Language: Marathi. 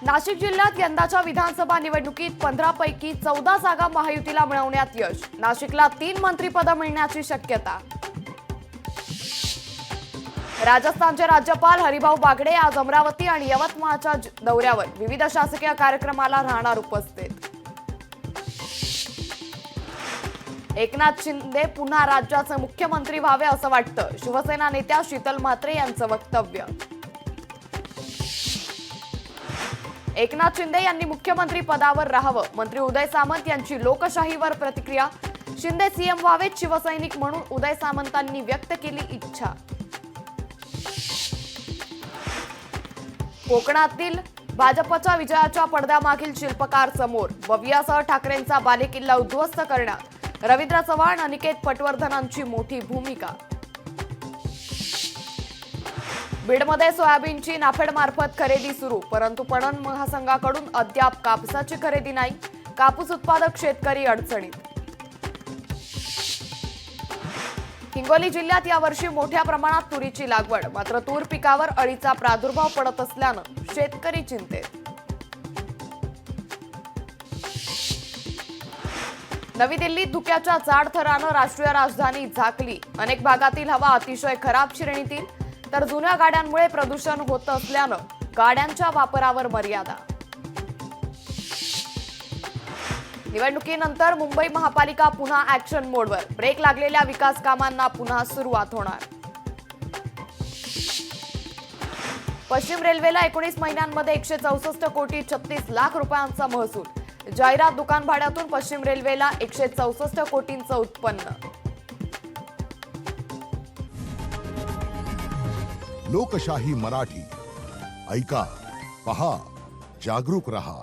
नाशिक जिल्ह्यात यंदाच्या विधानसभा निवडणुकीत 15 पैकी 14 जागा महायुतीला मिळवण्यात यश। नाशिकला 3 मंत्रिपदं मिळण्याची शक्यता। राजस्थानचे राज्यपाल हरिभाऊ बागडे आज अमरावती आणि यवतमाळच्या दौऱ्यावर विविध शासकीय कार्यक्रमाला राहणार उपस्थित। एकनाथ शिंदे पुन्हा राज्याचे मुख्यमंत्री व्हावे असं वाटतं, शिवसेना नेत्या शीतल म्हात्रे यांचं वक्तव्य। एकनाथ शिंदे यांनी मुख्यमंत्री पदावर राहावं, मंत्री उदय सामंत यांची लोकशाहीवर प्रतिक्रिया। शिंदे सीएम व्हावेत शिवसैनिक म्हणून उदय सामंतांनी व्यक्त केली इच्छा। कोकणातील भाजपच्या विजयाच्या पडद्यामागील शिल्पकार समोर, बवियासह ठाकरेंचा बालेकिल्ला उद्ध्वस्त करण्यात रवींद्र चव्हाण, अनिकेत पटवर्धनांची मोठी भूमिका। बीडमध्ये सोयाबीनची नाफेडमार्फत खरेदी सुरू, परंतु पणन महासंघाकडून अद्याप कापसाची खरेदी नाही, कापूस उत्पादक शेतकरी अडचणीत। हिंगोली जिल्ह्यात यावर्षी मोठ्या प्रमाणात तुरीची लागवड, मात्र तूर पिकावर अळीचा प्रादुर्भाव पडत असल्यानं शेतकरी चिंतेत। नवी दिल्लीत धुक्याच्या जाड थरानं राष्ट्रीय राजधानी झाकली, अनेक भागातील हवा अतिशय खराब श्रेणीतील, तर जुन्या गाड्यांमुळे प्रदूषण होत असल्यानं गाड्यांच्या वापरावर मर्यादा। निवडणुकीनंतर मुंबई महापालिका पुन्हा ऍक्शन मोडवर, ब्रेक लागलेल्या विकास कामांना पुन्हा सुरुवात होणार। पश्चिम रेल्वेला 19 महिन्यांमध्ये 164 कोटी 36 लाख रुपयांचा महसूल, जाहिरात दुकान भाड्यातून पश्चिम रेल्वेला 164 कोटींचं उत्पन्न। लोकशाही मराठी ऐका, पहा, जागरूक रहा।